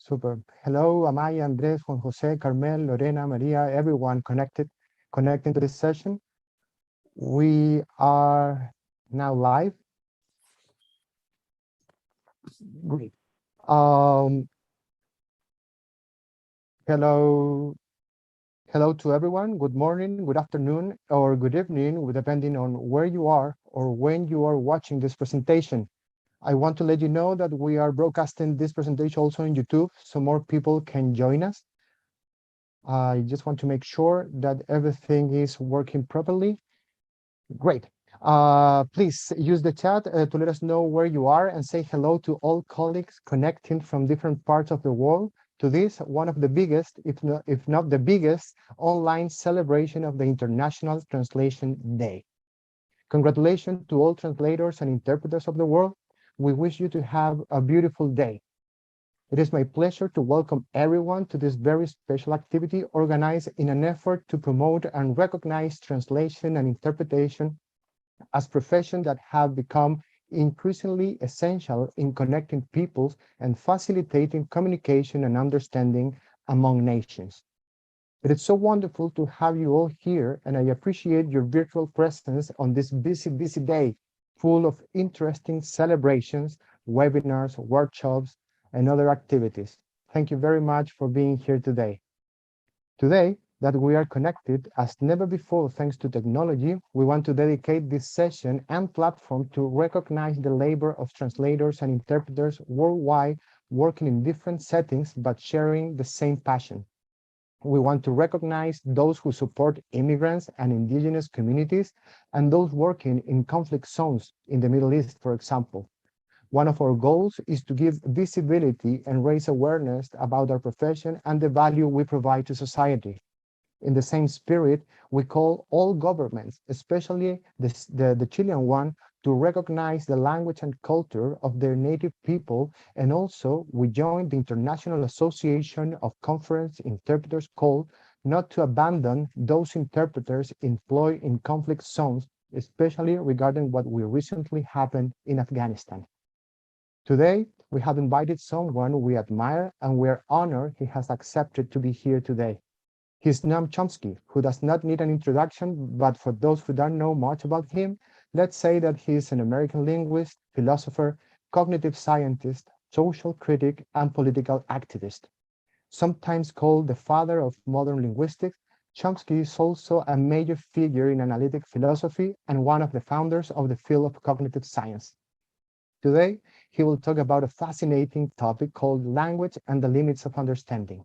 Super. Hello, Amaya, Andres, Juan Jose, Carmel, Lorena, Maria, everyone connecting to this session. We are now live. Great. Um, hello, hello to everyone. Good morning, good afternoon, or good evening, depending on where you are or when you are watching this presentation. I want to let you know that we are broadcasting this presentation also on YouTube, so more people can join us. I just want to make sure that everything is working properly. Great. Please use the chat to let us know where you are and say hello to all colleagues connecting from different parts of the world to this, one of the biggest, if not the biggest, online celebration of the International Translation Day. Congratulations to all translators and interpreters of the world. We wish you to have a beautiful day. It is my pleasure to welcome everyone to this very special activity organized in an effort to promote and recognize translation and interpretation as professions that have become increasingly essential in connecting peoples and facilitating communication and understanding among nations. It is so wonderful to have you all here, and I appreciate your virtual presence on this busy day, full of interesting celebrations, webinars, workshops, and other activities. Thank you very much for being here today. Today, that we are connected as never before thanks to technology, we want to dedicate this session and platform to recognize the labor of translators and interpreters worldwide working in different settings but sharing the same passion. We want to recognize those who support immigrants and indigenous communities and those working in conflict zones in the Middle East, for example. One of our goals is to give visibility and raise awareness about our profession and the value we provide to society. In the same spirit, we call all governments, especially the Chilean one, to recognize the language and culture of their native people, and also we join the International Association of Conference Interpreters call not to abandon those interpreters employed in conflict zones, especially regarding what we recently happened in Afghanistan. Today, we have invited someone we admire and we are honored he has accepted to be here today. He's Noam Chomsky, who does not need an introduction, but for those who don't know much about him, let's say that he is an American linguist, philosopher, cognitive scientist, social critic, and political activist. Sometimes called the father of modern linguistics, Chomsky is also a major figure in analytic philosophy and one of the founders of the field of cognitive science. Today, he will talk about a fascinating topic called language and the limits of understanding.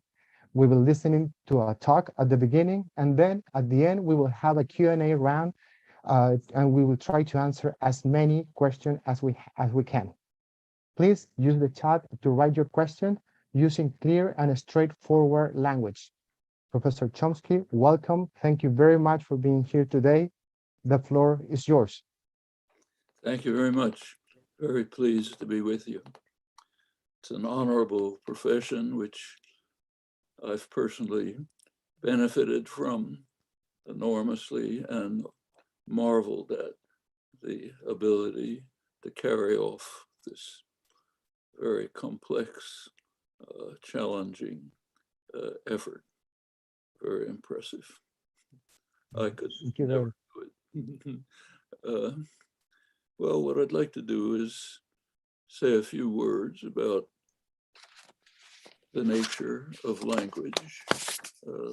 We will listen to a talk at the beginning, and then at the end, we will have a Q&A round, and we will try to answer as many questions as we can. Please use the chat to write your question using clear and straightforward language. Professor Chomsky, welcome. Thank you very much for being here today. The floor is yours. Thank you very much. Very pleased to be with you. It's an honorable profession which I've personally benefited from enormously and marveled at the ability to carry off this very complex, challenging effort. Very impressive. I could never do it. Well, what I'd like to do is say a few words about the nature of language,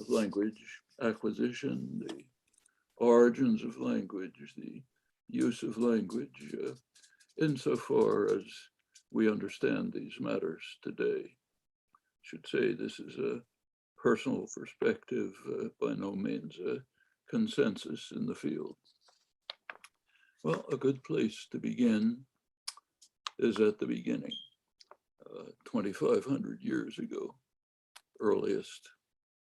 language acquisition, the origins of language, the use of language, insofar as we understand these matters today. I should say this is a personal perspective, by no means a consensus in the field. Well, a good place to begin is at the beginning, 2,500 years ago, earliest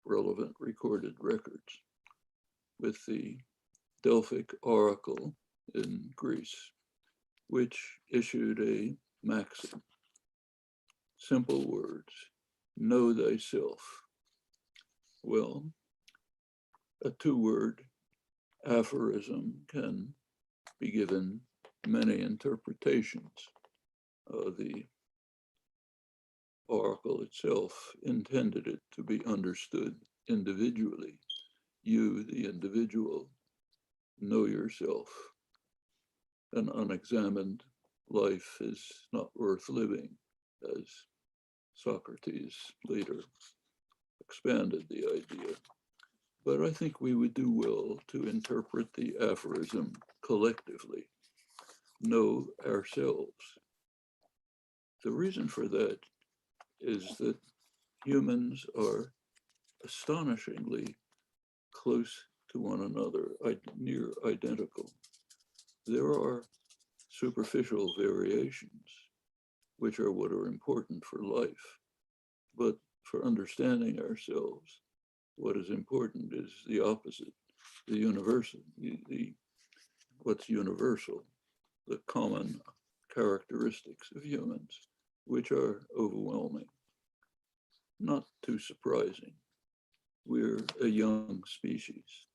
relevant recorded records, with the Delphic oracle in Greece, which issued a maxim, simple words, know thyself. Well, a two-word aphorism can be given many interpretations. The oracle itself intended it to be understood individually. You, the individual, know yourself. An unexamined life is not worth living, as Socrates later expanded the idea. But I think we would do well to interpret the aphorism collectively, know ourselves. The reason for that is that humans are astonishingly close to one another, near identical. There are superficial variations, which are what are important for life. But for understanding ourselves, what is important is the opposite, the universal, what's universal, the common characteristics of humans, which are overwhelming. Not too surprising. We're a young species.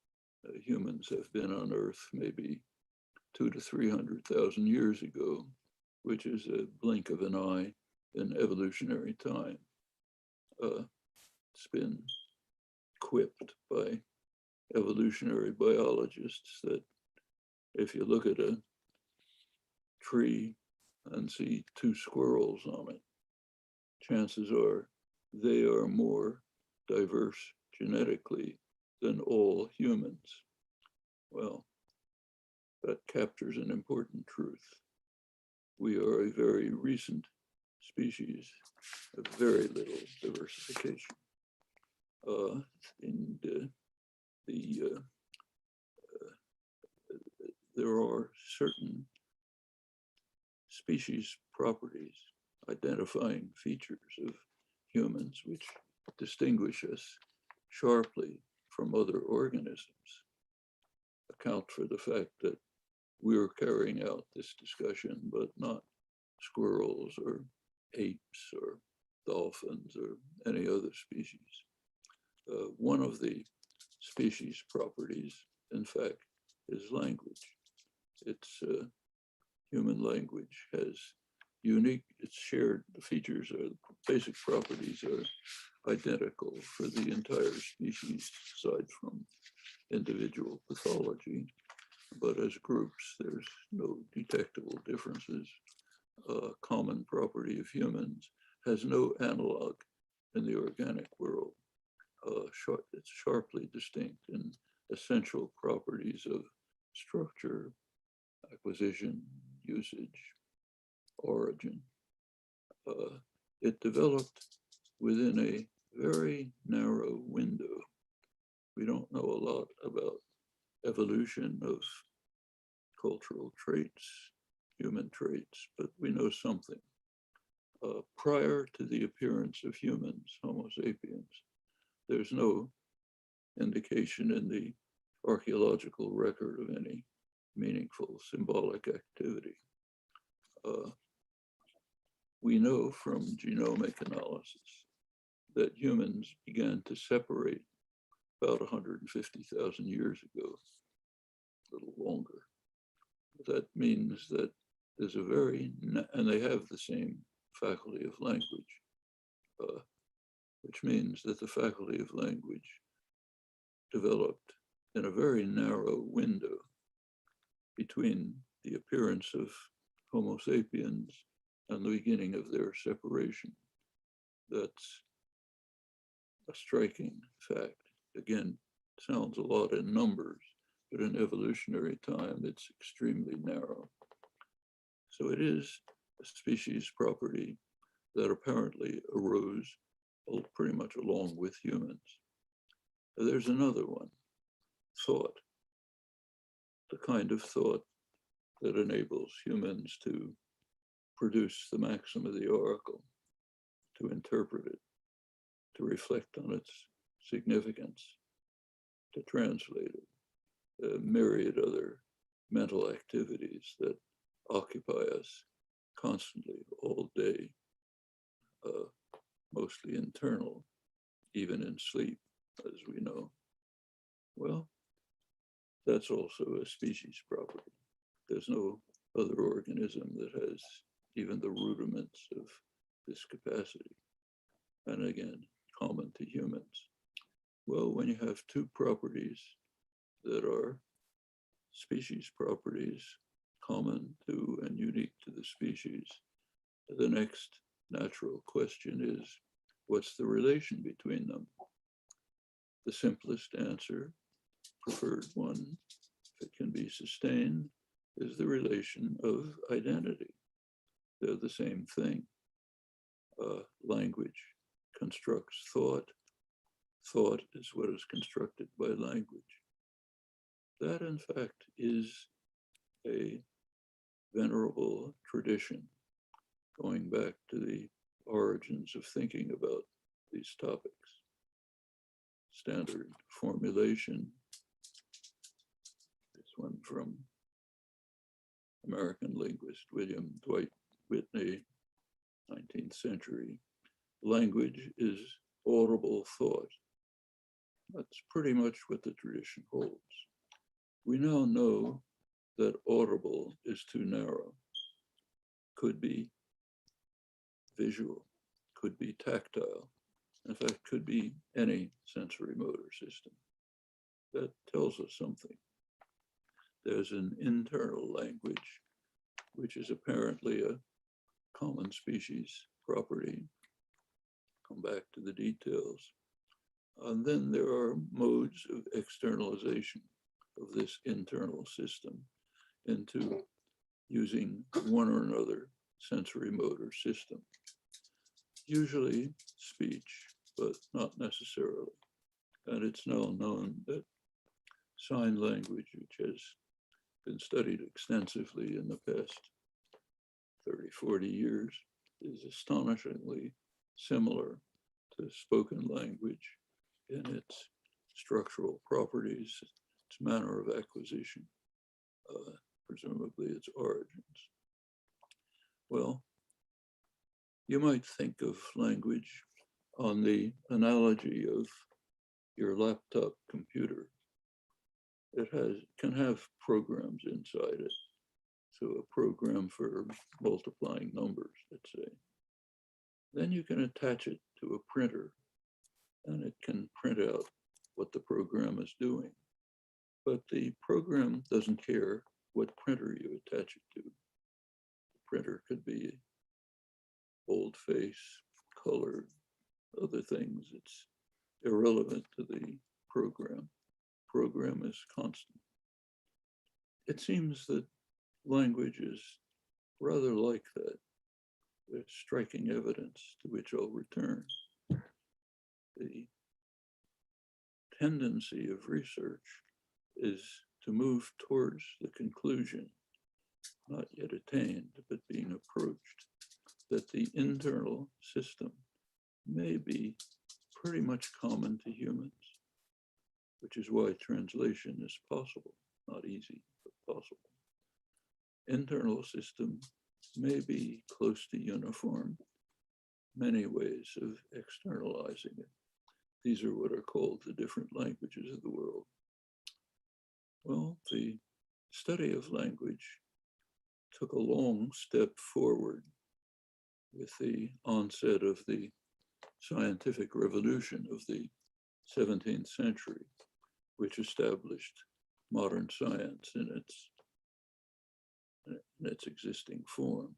Humans have been on Earth maybe 200 to 300,000 years ago, which is a blink of an eye in evolutionary time. It's been quipped by evolutionary biologists that if you look at a tree and see two squirrels on it, chances are they are more diverse genetically than all humans. Well, that captures an important truth. We are a very recent species of very little diversification. There are certain species properties, identifying features of humans which distinguish us sharply from other organisms, account for the fact that we're carrying out this discussion, but not squirrels or apes or dolphins or any other species. One of the species properties, in fact, is language. It's human language has unique, its shared features, or basic properties are identical for the entire species, aside from individual pathology. But as groups, there's no detectable differences. Common property of humans has no analog in the organic world. It's sharply distinct in essential properties of structure, acquisition, usage, origin. It developed within a very narrow window. We don't know a lot about evolution of cultural traits, human traits, but we know something. Prior to the appearance of humans, Homo sapiens, there's no indication in the archaeological record of any meaningful symbolic activity. We know from genomic analysis that humans began to separate about 150,000 years ago, a little longer. That means that there's a and they have the same faculty of language, which means that the faculty of language developed in a very narrow window between the appearance of Homo sapiens and the beginning of their separation. That's a striking fact. Again, sounds a lot in numbers, but in evolutionary time, it's extremely narrow. So it is a species property that apparently arose pretty much along with humans. There's another one, thought, the kind of thought that enables humans to produce the maxim of the oracle, to interpret it, to reflect on its significance, to translate it, a myriad other mental activities that occupy us constantly, all day, mostly internal, even in sleep, as we know. Well, that's also a species property. There's no other organism that has even the rudiments of this capacity. and again, common to humans. Well, when you have two properties that are species properties, common to and unique to the species, the next natural question is, what's the relation between them? The simplest answer, preferred one, if it can be sustained, is the relation of identity. They're the same thing. Language constructs thought. Thought is what is constructed by language. That, in fact, is a venerable tradition going back to the origins of thinking about these topics. Standard formulation, this one from American linguist William Dwight Whitney, 19th century. Language is audible thought. That's pretty much what the tradition holds. We now know that audible is too narrow. Could be visual, could be tactile, in fact, could be any sensory motor system. That tells us something. There's an internal language, which is apparently a common species property. Come back to the details. And then there are modes of externalization of this internal system into using one or another sensory motor system. Usually speech, but not necessarily. And it's now known that sign language, which has been studied extensively in the past 30, 40 years, is astonishingly similar to spoken language in its structural properties, its manner of acquisition, presumably its origins. Well, you might think of language on the analogy of your laptop computer. It can have programs inside it. So a program for multiplying numbers, let's say. Then you can attach it to a printer and it can print out what the program is doing. But the program doesn't care what printer you attach it to. The printer could be boldface, colored, other things. It's irrelevant to the program. Program is constant. It seems that language is rather like that. There's striking evidence to which I'll return. The tendency of research is to move towards the conclusion, not yet attained, but being approached, that the internal system may be pretty much common to humans, which is why translation is possible, not easy, but possible. Internal system may be close to uniform, many ways of externalizing it. These are what are called the different languages of the world. Well, the study of language took a long step forward with the onset of the scientific revolution of the 17th century, which established modern science in its existing form.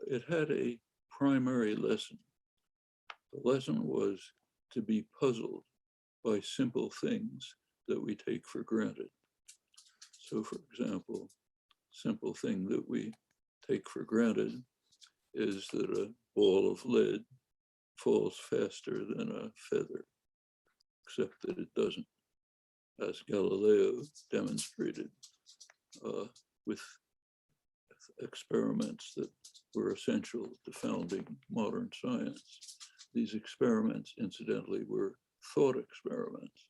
It had a primary lesson. The lesson was to be puzzled by simple things that we take for granted. So, for example, simple thing that we take for granted is that a ball of lead falls faster than a feather, except that it doesn't, as Galileo demonstrated with experiments that were essential to founding modern science. These experiments, incidentally, were thought experiments.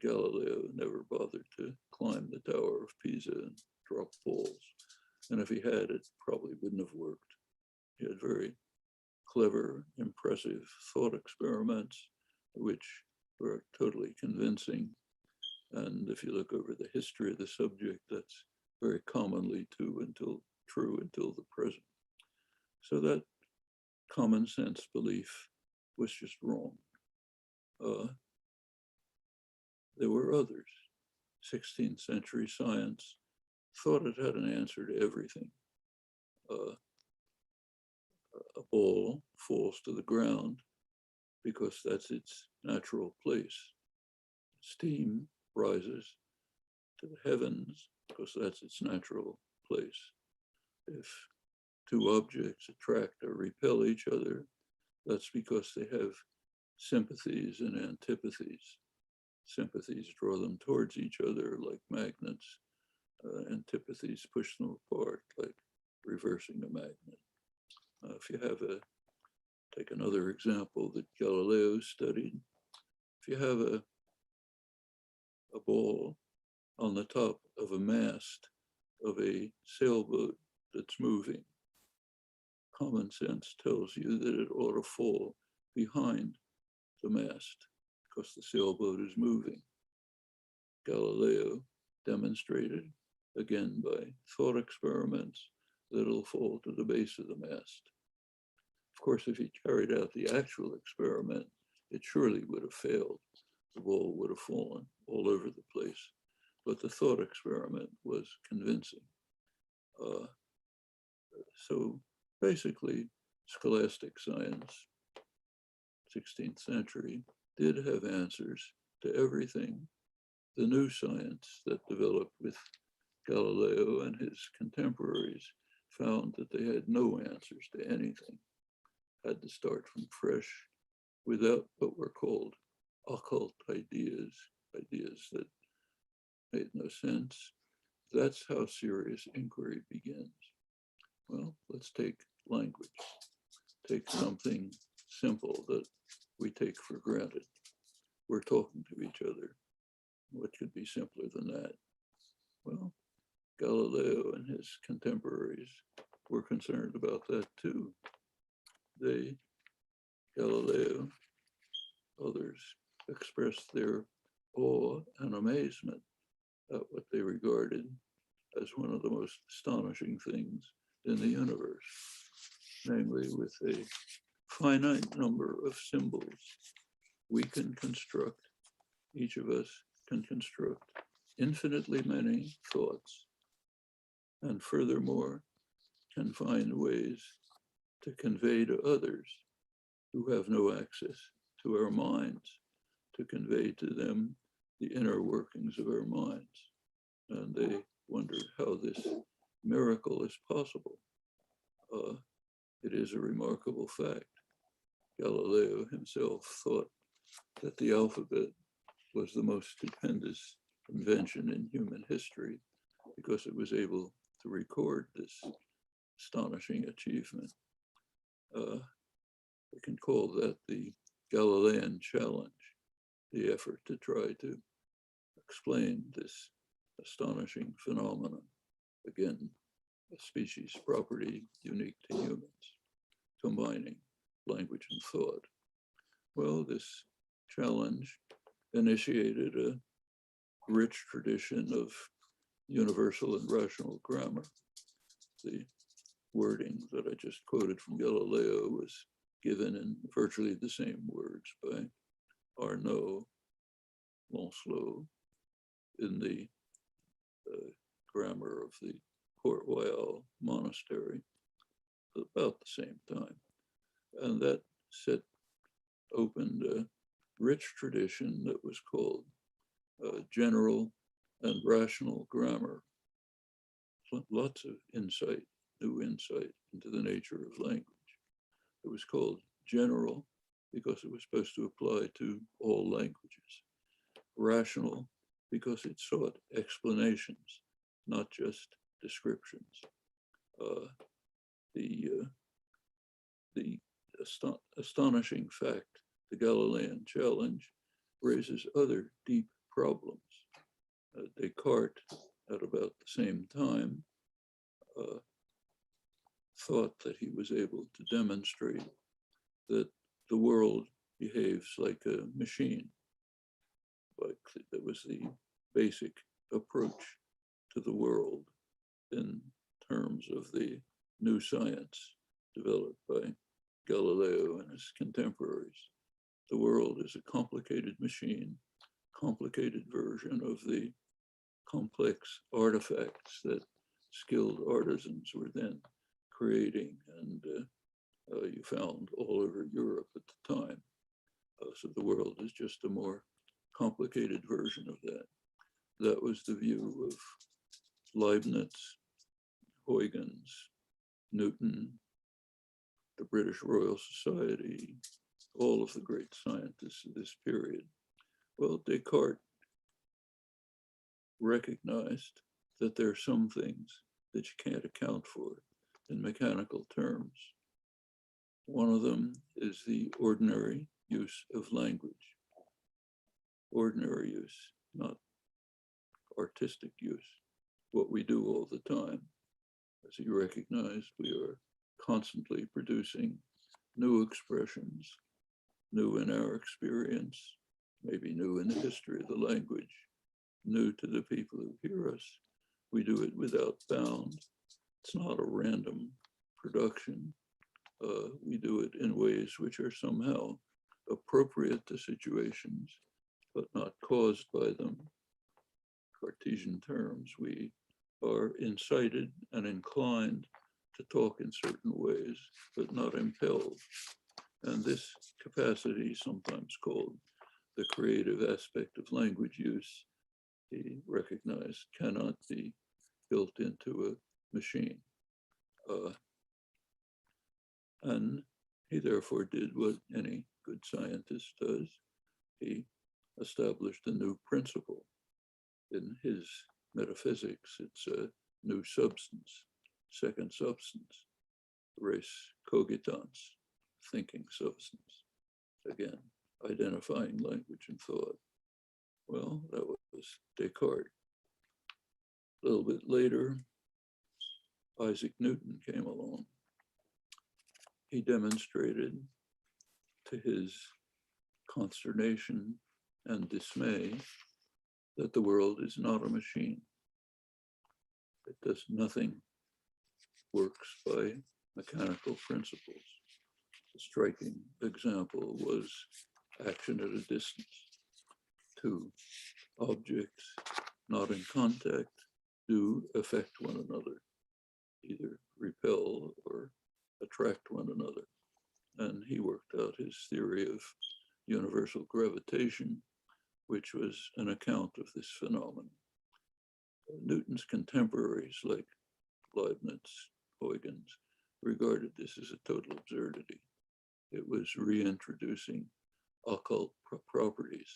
Galileo never bothered to climb the Tower of Pisa and drop balls. And if he had, it probably wouldn't have worked. He had very clever, impressive thought experiments, which were totally convincing. And if you look over the history of the subject, that's very commonly true until the present. So that common sense belief was just wrong. There were others. 16th century science thought it had an answer to everything. A ball falls to the ground because that's its natural place. Steam rises to the heavens because that's its natural place. If two objects attract or repel each other, that's because they have sympathies and antipathies. Sympathies draw them towards each other like magnets. Antipathies push them apart like reversing a magnet. If you have take another example that Galileo studied. If you have a ball on the top of a mast of a sailboat that's moving, common sense tells you that it ought to fall behind the mast because the sailboat is moving. Galileo demonstrated, again by thought experiments, that it'll fall to the base of the mast. Of course, if he carried out the actual experiment, it surely would have failed. The ball would have fallen all over the place. But the thought experiment was convincing. So basically, scholastic science, 16th century, did have answers to everything. The new science that developed with Galileo and his contemporaries found that they had no answers to anything, had to start from fresh without what were called occult ideas, ideas that made no sense. That's how serious inquiry begins. Well, let's take language. Take something simple that we take for granted. We're talking to each other. What could be simpler than that? Well, Galileo and his contemporaries were concerned about that too. Galileo, others, expressed their awe and amazement at what they regarded as one of the most astonishing things in the universe, namely with a finite number of symbols we can construct, each of us can construct infinitely many thoughts, and furthermore, can find ways to convey to others who have no access to our minds, to convey to them the inner workings of our minds. And they wondered how this miracle is possible. It is a remarkable fact. Galileo himself thought that the alphabet was the most stupendous invention in human history because it was able to record this astonishing achievement. We can call that the Galilean challenge, the effort to try to explain this astonishing phenomenon. Again, a species property unique to humans, combining language and thought. Well, this challenge initiated a rich tradition of universal and rational grammar. The wording that I just quoted from Galileo was given in virtually the same words by Arnaud, Lancelot, in the grammar of the Port Royal monastery at about the same time. And that opened a rich tradition that was called general and rational grammar. Lots of insight, new insight into the nature of language. It was called general because it was supposed to apply to all languages. Rational because it sought explanations, not just descriptions. The astonishing fact, the Galilean challenge raises other deep problems. Descartes, at about the same time, thought that he was able to demonstrate that the world behaves like a machine. Like that was the basic approach to the world in terms of the new science developed by Galileo and his contemporaries. The world is a complicated machine, complicated version of the complex artifacts that skilled artisans were then creating, and you found all over Europe at the time. So the world is just a more complicated version of that. That was the view of Leibniz, Huygens, Newton, the British Royal Society, all of the great scientists of this period. Well, Descartes recognized that there are some things that you can't account for in mechanical terms. One of them is the ordinary use of language. Ordinary use, not artistic use, what we do all the time. As he recognized, we are constantly producing new expressions, new in our experience, maybe new in the history of the language, new to the people who hear us. We do it without bound. It's not a random production. We do it in ways which are somehow appropriate to situations, but not caused by them. Cartesian terms, we are incited and inclined to talk in certain ways, but not impelled. And this capacity, sometimes called the creative aspect of language use, he recognized cannot be built into a machine. And he therefore did what any good scientist does. He established a new principle. In his metaphysics, it's a new substance, second substance, res cogitans, thinking substance. Again, identifying language and thought. Well, that was Descartes. A little bit later, Isaac Newton came along. He demonstrated, to his consternation and dismay, that the world is not a machine. It does nothing, works by mechanical principles. A striking example was action at a distance. Two objects not in contact do affect one another, either repel or attract one another. And he worked out his theory of universal gravitation, which was an account of this phenomenon. Newton's contemporaries, like Leibniz, Huygens, regarded this as a total absurdity. It was reintroducing occult properties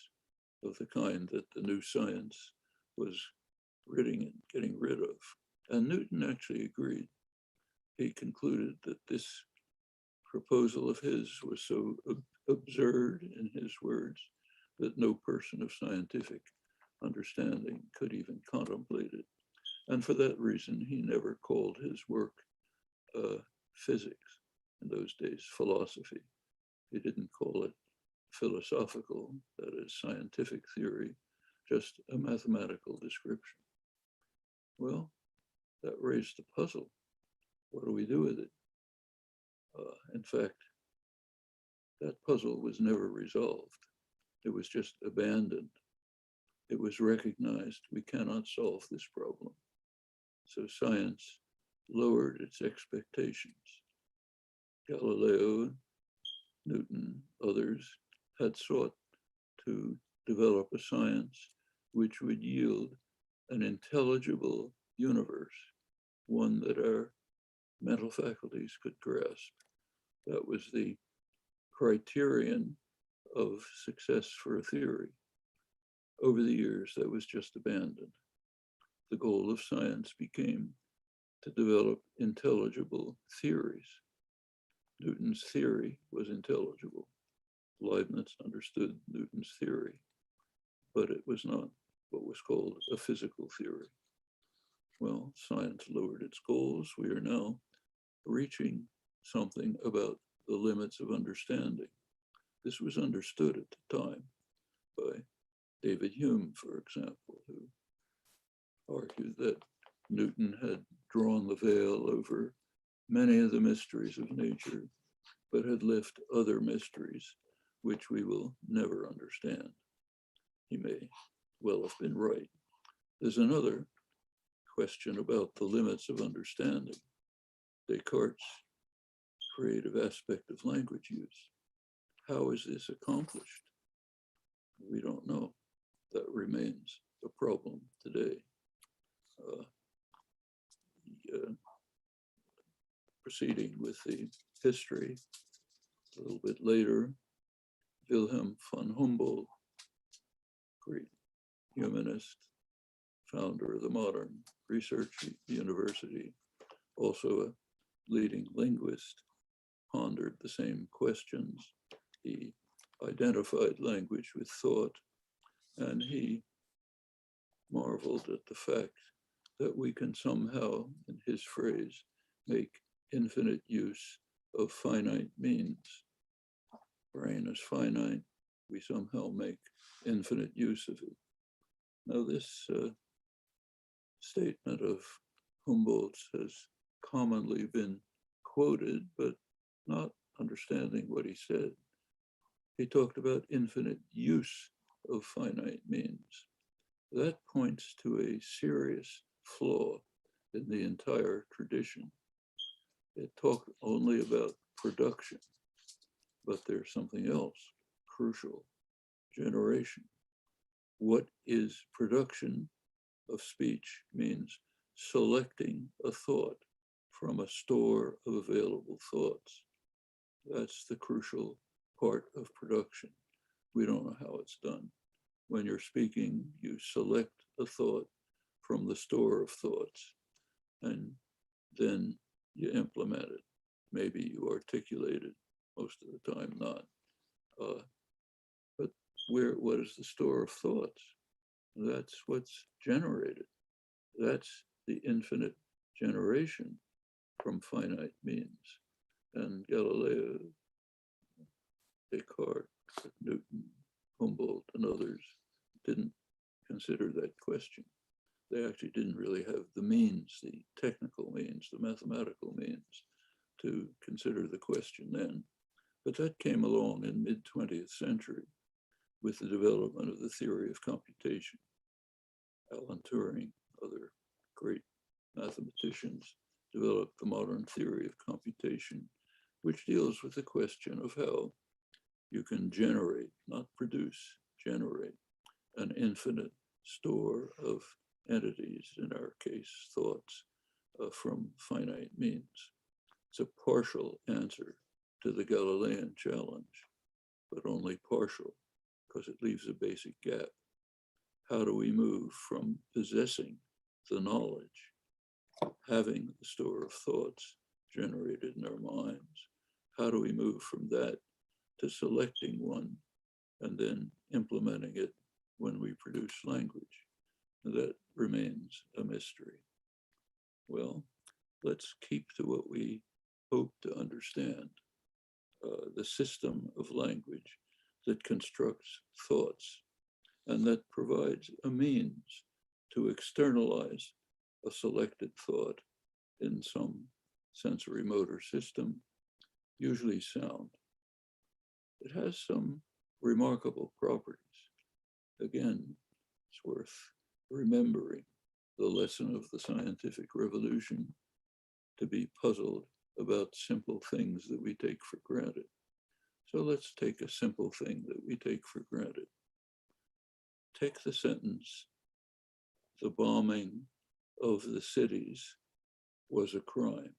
of the kind that the new science was getting rid of. And Newton actually agreed. He concluded that this proposal of his was so absurd, in his words, that no person of scientific understanding could even contemplate it. And for that reason, he never called his work physics, in those days, philosophy. He didn't call it philosophical, that is scientific theory, just a mathematical description. Well, that raised a puzzle. What do we do with it? In fact, that puzzle was never resolved. It was just abandoned. It was recognized we cannot solve this problem. So science lowered its expectations. Galileo, Newton, others had sought to develop a science which would yield an intelligible universe, one that our mental faculties could grasp. That was the criterion of success for a theory. Over the years, that was just abandoned. The goal of science became to develop intelligible theories. Newton's theory was intelligible. Leibniz understood Newton's theory, but it was not what was called a physical theory. Well, science lowered its goals. We are now reaching something about the limits of understanding. This was understood at the time by David Hume, for example, who argued that Newton had drawn the veil over many of the mysteries of nature, but had left other mysteries which we will never understand. He may well have been right. There's another question about the limits of understanding. Descartes' creative aspect of language use. How is this accomplished? We don't know. That remains a problem today. Proceeding with the history, a little bit later, Wilhelm von Humboldt, great humanist, founder of the modern research university, also a leading linguist, pondered the same questions. He identified language with thought, and he marveled at the fact that we can somehow, in his phrase, make infinite use of finite means. Brain is finite, we somehow make infinite use of it. Now this statement of Humboldt's has commonly been quoted, but not understanding what he said. He talked about infinite use of finite means. That points to a serious flaw in the entire tradition. It talked only about production, but there's something else crucial: generation. What is production of speech means selecting a thought from a store of available thoughts. That's the crucial part of production. We don't know how it's done. When you're speaking, you select a thought from the store of thoughts, and then you implement it. Maybe you articulate it, most of the time not. But what is the store of thoughts? That's what's generated. That's the infinite generation from finite means. And Galileo, Descartes, Newton, Humboldt, and others didn't consider that question. They actually didn't really have the means, the technical means, the mathematical means to consider the question then. But that came along in mid-20th century with the development of the theory of computation. Alan Turing, other great mathematicians, developed the modern theory of computation, which deals with the question of how you can generate, not produce, generate an infinite store of entities, in our case, thoughts, from finite means. It's a partial answer to the Galilean challenge, but only partial, because it leaves a basic gap. How do we move from possessing the knowledge, having the store of thoughts generated in our minds? How do we move from that to selecting one and then implementing it when we produce language? That remains a mystery. Well, let's keep to what we hope to understand, the system of language that constructs thoughts and that provides a means to externalize a selected thought in some sensory motor system, usually sound. It has some remarkable properties. Again, it's worth remembering the lesson of the scientific revolution, to be puzzled about simple things that we take for granted. So let's take a simple thing that we take for granted. Take the sentence, the bombing of the cities was a crime.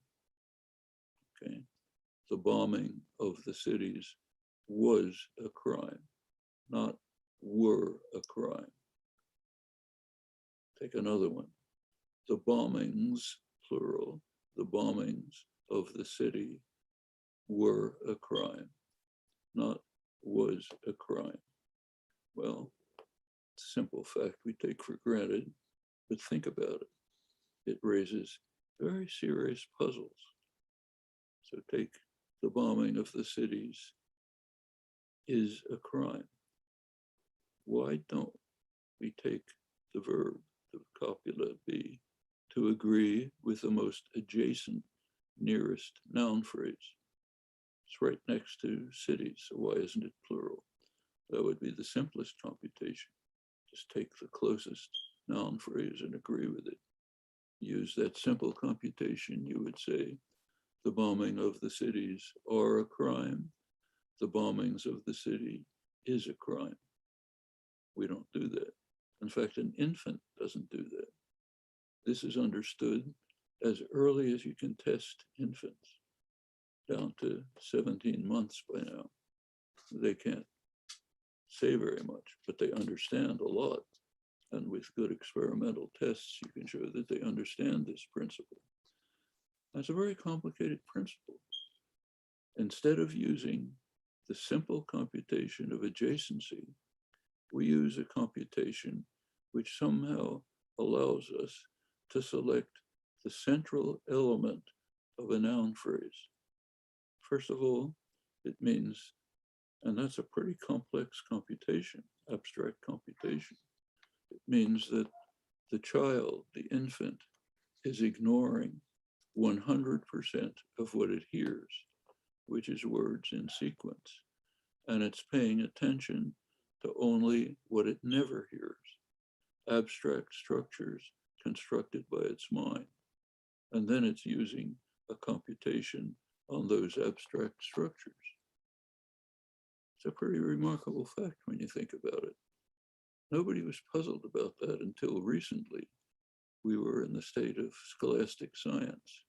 Okay, the bombing of the cities was a crime, not were a crime. Take another one. The bombings, plural, the bombings of the city were a crime, not was a crime. Well, it's a simple fact we take for granted, but think about it. It raises very serious puzzles. So take the bombing of the cities is a crime. Why don't we take the verb, the copula be, to agree with the most adjacent, nearest noun phrase? It's right next to cities, so why isn't it plural? That would be the simplest computation. Just take the closest noun phrase and agree with it. Use that simple computation, you would say, the bombing of the cities are a crime. The bombings of the city is a crime. We don't do that. In fact, an infant doesn't do that. This is understood as early as you can test infants, down to 17 months by now. They can't say very much, but they understand a lot. And with good experimental tests, you can show that they understand this principle. That's a very complicated principle. Instead of using the simple computation of adjacency, we use a computation which somehow allows us to select the central element of a noun phrase. First of all, it means, and that's a pretty complex computation, abstract computation. It means that the child, the infant, is ignoring 100% of what it hears, which is words in sequence. And it's paying attention to only what it never hears, abstract structures constructed by its mind. And then it's using a computation on those abstract structures. It's a pretty remarkable fact when you think about it. Nobody was puzzled about that until recently. We were in the state of scholastic science,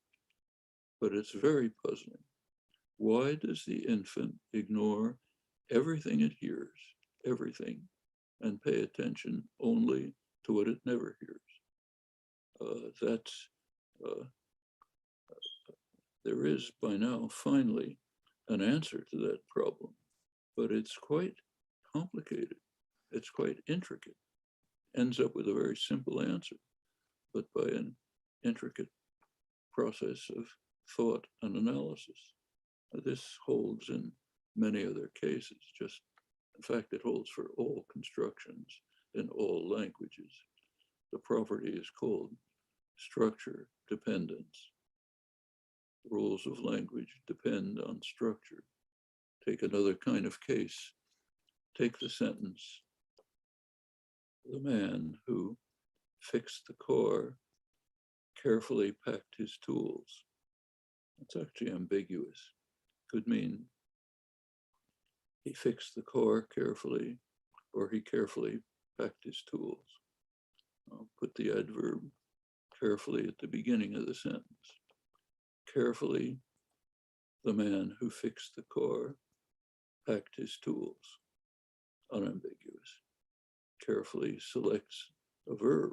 but it's very puzzling. Why does the infant ignore everything it hears, everything, and pay attention only to what it never hears? There is by now finally an answer to that problem, but it's quite complicated. It's quite intricate. Ends up with a very simple answer, but by an intricate process of thought and analysis. This holds in many other cases. Just, in fact, it holds for all constructions in all languages. The property is called structure dependence. Rules of language depend on structure. Take another kind of case. Take the sentence, the man who fixed the car carefully packed his tools. It's actually ambiguous. Could mean he fixed the car carefully, or he carefully packed his tools. I'll put the adverb carefully at the beginning of the sentence. Carefully, the man who fixed the car packed his tools. Unambiguous. Carefully selects a verb,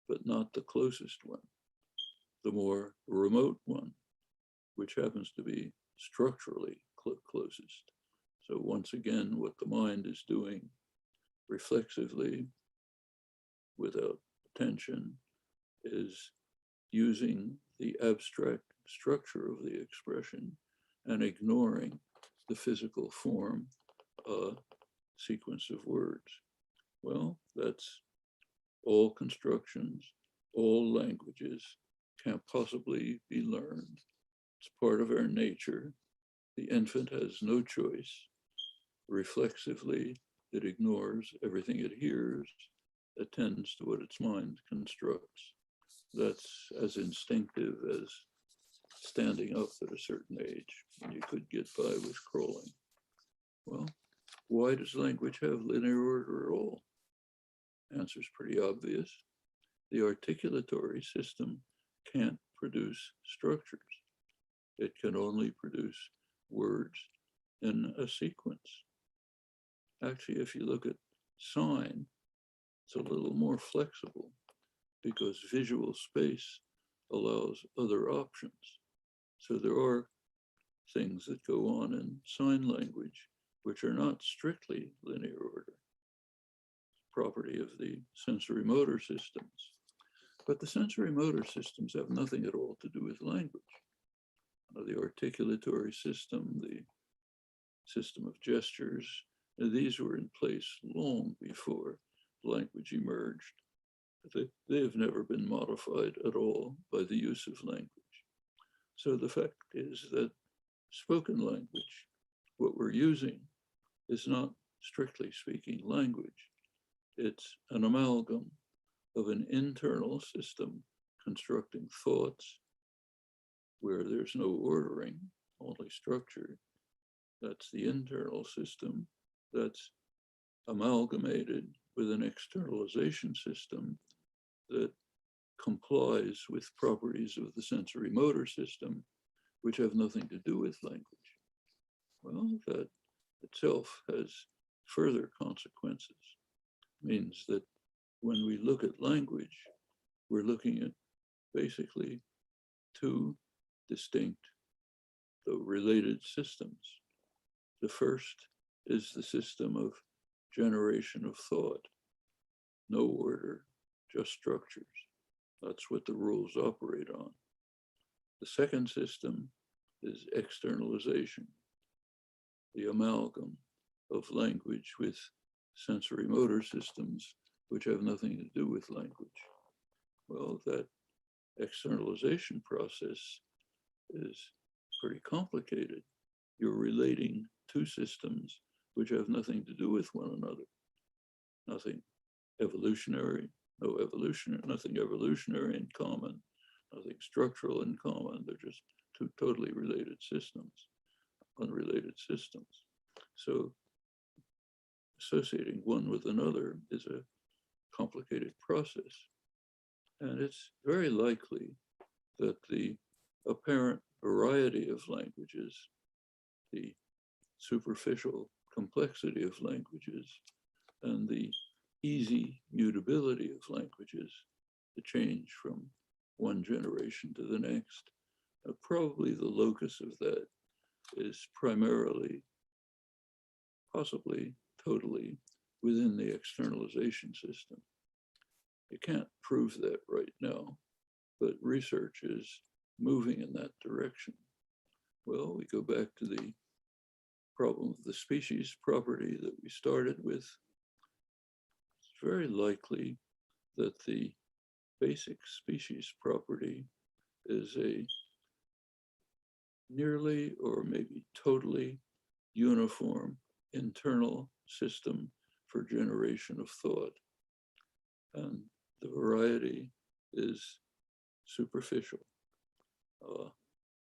but not the closest one, the more remote one, which happens to be structurally closest. So once again, what the mind is doing reflexively, without attention, is using the abstract structure of the expression and ignoring the physical form, sequence of words. Well, that's all constructions, all languages can't possibly be learned. It's part of our nature. The infant has no choice. Reflexively, it ignores everything it hears, attends to what its mind constructs. That's as instinctive as standing up at a certain age, when you could get by with crawling. Well, why does language have linear order at all? Answer's pretty obvious. The articulatory system can't produce structures. It can only produce words in a sequence. Actually, if you look at sign, it's a little more flexible because visual space allows other options. So there are things that go on in sign language which are not strictly linear order, property of the sensory motor systems. But the sensory motor systems have nothing at all to do with language. The articulatory system, the system of gestures, these were in place long before language emerged. They have never been modified at all by the use of language. So the fact is that spoken language. What we're using is not strictly speaking language. It's an amalgam of an internal system constructing thoughts where there's no ordering, only structure. That's the internal system that's amalgamated with an externalization system that complies with properties of the sensory motor system, which have nothing to do with language. Well, that itself has further consequences. It means that when we look at language, we're looking at basically two distinct, though related systems. The first is the system of generation of thought, no order, just structures. That's what the rules operate on. The second system is externalization, the amalgam of language with sensory motor systems, which have nothing to do with language. Well, that externalization process is pretty complicated. You're relating two systems which have nothing to do with one another. Nothing evolutionary, nothing evolutionary in common, nothing structural in common. They're just two totally related systems, unrelated systems. So associating one with another is a complicated process. And it's very likely that the apparent variety of languages, the superficial complexity of languages, and the easy mutability of languages, the change from one generation to the next, probably the locus of that is primarily, possibly totally, within the externalization system. You can't prove that right now, but research is moving in that direction. Well, we go back to the problem of the species property that we started with. It's very likely that the basic species property is a nearly or maybe totally uniform internal system for generation of thought. And the variety is superficial.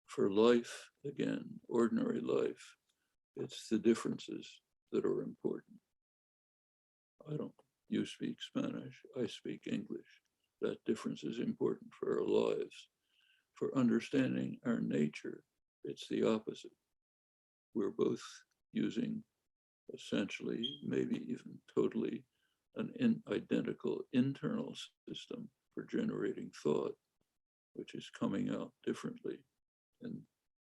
For life, again, ordinary life, it's the differences that are important. You speak Spanish, I speak English. That difference is important for our lives. For understanding our nature, it's the opposite. We're both using essentially, maybe even totally, an identical internal system for generating thought, which is coming out differently in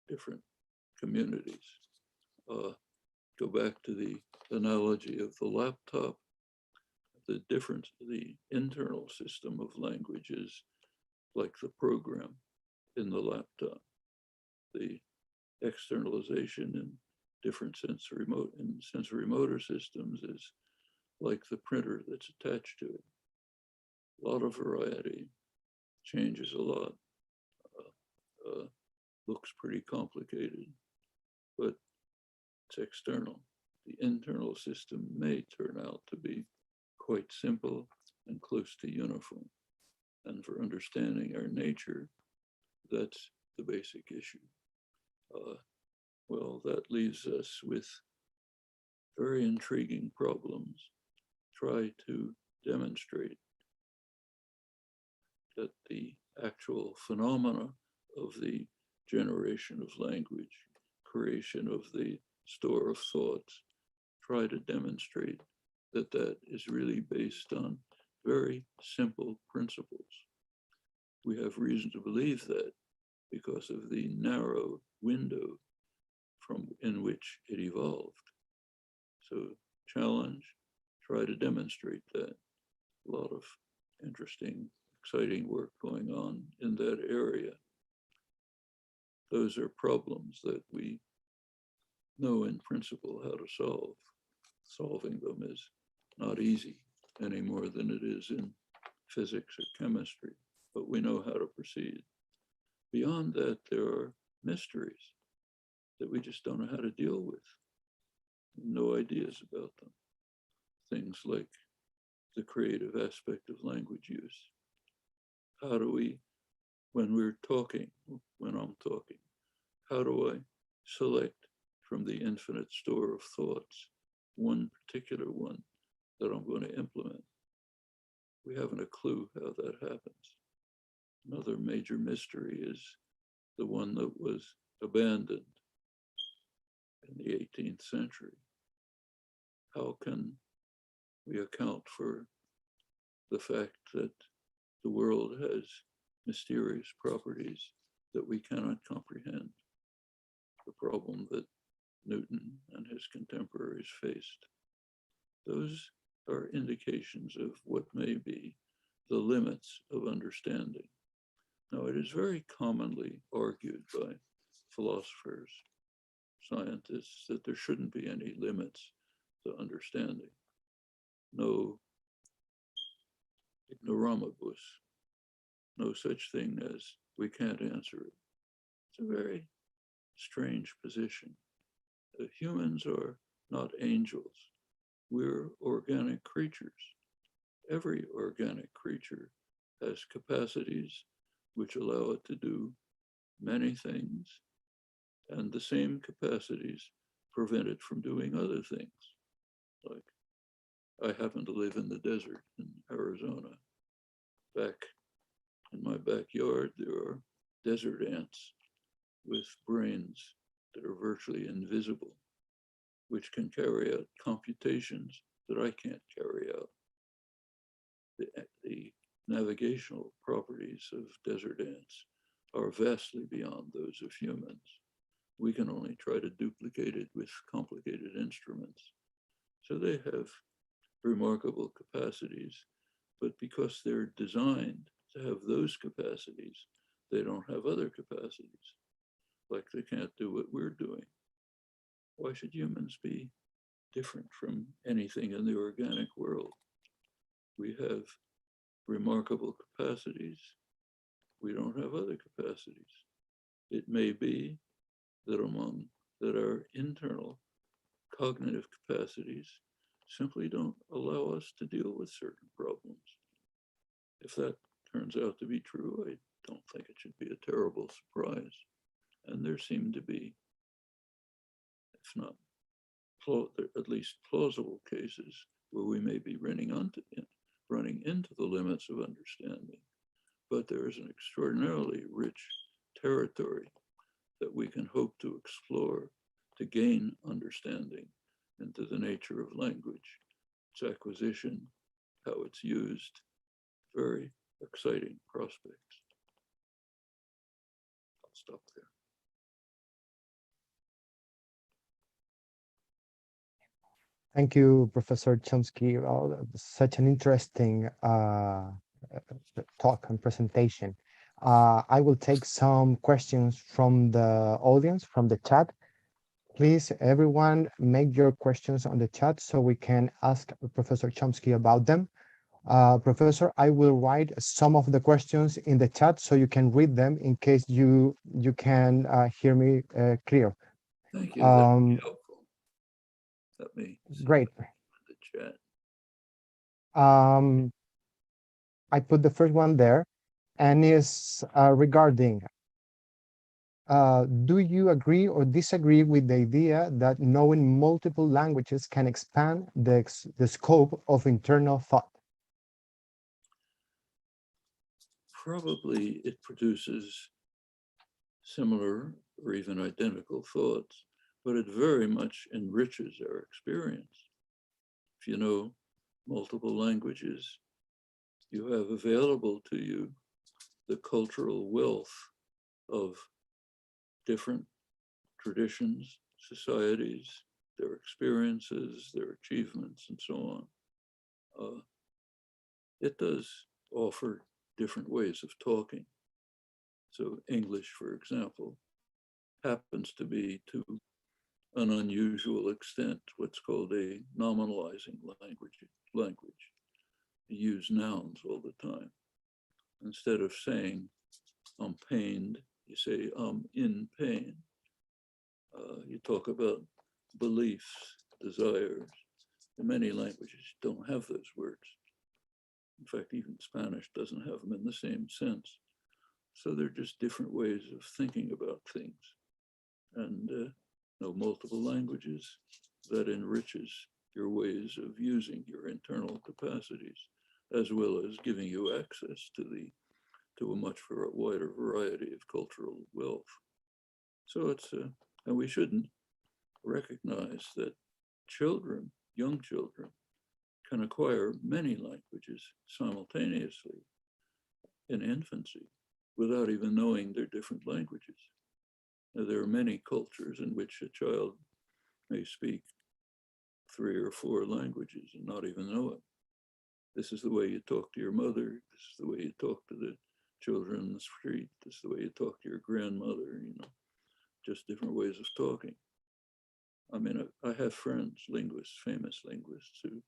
different communities. Go back to the analogy of the laptop. The difference, the internal system of language is like the program in the laptop. The externalization in different sensory motor systems is like the printer that's attached to it. A lot of variety, changes a lot, looks pretty complicated, but it's external. The internal system may turn out to be quite simple and close to uniform. And for understanding our nature, that's the basic issue. Well, that leaves us with very intriguing problems. Try to demonstrate that the actual phenomena of the generation of language, creation of the store of thoughts, try to demonstrate that that is really based on very simple principles. We have reason to believe that because of the narrow window in which it evolved. So challenge, try to demonstrate that. A lot of interesting, exciting work going on in that area. Those are problems that we know in principle how to solve. Solving them is not easy any more than it is in physics or chemistry, but we know how to proceed. Beyond that, there are mysteries. that we just don't know how to deal with. No ideas about them. Things like the creative aspect of language use. How do we, when we're talking, when I'm talking, how do I select from the infinite store of thoughts one particular one that I'm going to implement? We haven't a clue how that happens. Another major mystery is the one that was abandoned in the 18th century. How can we account for the fact that the world has mysterious properties that we cannot comprehend? The problem that Newton and his contemporaries faced. Those are indications of what may be the limits of understanding. Now, it is very commonly argued by philosophers, scientists, that there shouldn't be any limits to understanding. No ignoramus, no such thing as we can't answer it. It's a very strange position. Humans are not angels. We're organic creatures. Every organic creature has capacities which allow it to do many things, and the same capacities prevent it from doing other things. Like, I happen to live in the desert in Arizona. Back in my backyard, there are desert ants with brains that are virtually invisible, which can carry out computations that I can't carry out. The navigational properties of desert ants are vastly beyond those of humans. We can only try to duplicate it with complicated instruments. So they have remarkable capacities, but because they're designed to have those capacities, they don't have other capacities, like they can't do what we're doing. Why should humans be different from anything in the organic world? We have remarkable capacities. We don't have other capacities. It may be that our internal cognitive capacities simply don't allow us to deal with certain problems. If that turns out to be true, I don't think it should be a terrible surprise. And there seem to be, if not at least plausible cases where we may be running into the limits of understanding. But there is an extraordinarily rich territory that we can hope to explore to gain understanding into the nature of language, its acquisition, how it's used. Very exciting prospects. I'll stop there. Thank you, Professor Chomsky. Such an interesting talk and presentation. I will take some questions from the audience, from the chat. Please, everyone, make your questions on the chat so we can ask Professor Chomsky about them. Professor, I will write some of the questions in the chat so you can read them in case you can hear me clear. Thank you. That would be helpful. Let me great. The chat. I put the first one there, and is regarding, do you agree or disagree with the idea that knowing multiple languages can expand the scope of internal thought? Probably it produces similar or even identical thoughts, but it very much enriches our experience. If you know multiple languages, you have available to you the cultural wealth of different traditions, societies, their experiences, their achievements, and so on. It does offer different ways of talking. So English, for example, happens to be, to an unusual extent, what's called a nominalizing language. You use nouns all the time. Instead of saying, I'm pained, you say, I'm in pain. You talk about beliefs, desires. In many languages, you don't have those words. In fact, even Spanish doesn't have them in the same sense. So they're just different ways of thinking about things. And multiple languages, that enriches your ways of using your internal capacities, as well as giving you access to a much wider variety of cultural wealth. So and we shouldn't recognize that children, young children, can acquire many languages simultaneously in infancy without even knowing their different languages. Now, there are many cultures in which a child may speak 3 or 4 languages and not even know it. This is the way you talk to your mother. This is the way you talk to the children in the street. This is the way you talk to your grandmother, just different ways of talking. I mean, I have friends, linguists, famous linguists, who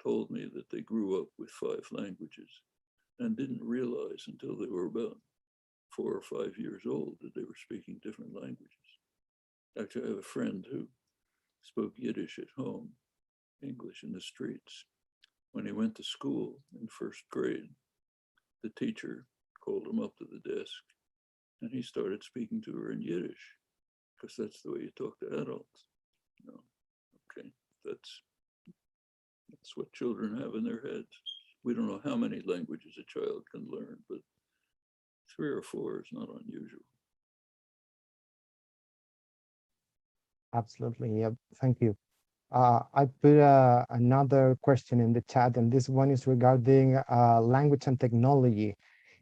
told me that they grew up with 5 languages and didn't realize until they were about 4 or 5 years old that they were speaking different languages. Actually, I have a friend who spoke Yiddish at home, English in the streets. When he went to school in 1st grade, the teacher called him up to the desk and he started speaking to her in Yiddish, because that's the way you talk to adults. Okay, that's what children have in their heads. We don't know how many languages a child can learn, but 3 or 4 is not unusual. Absolutely. Yeah. Thank you. I put another question in the chat, and this one is regarding language and technology.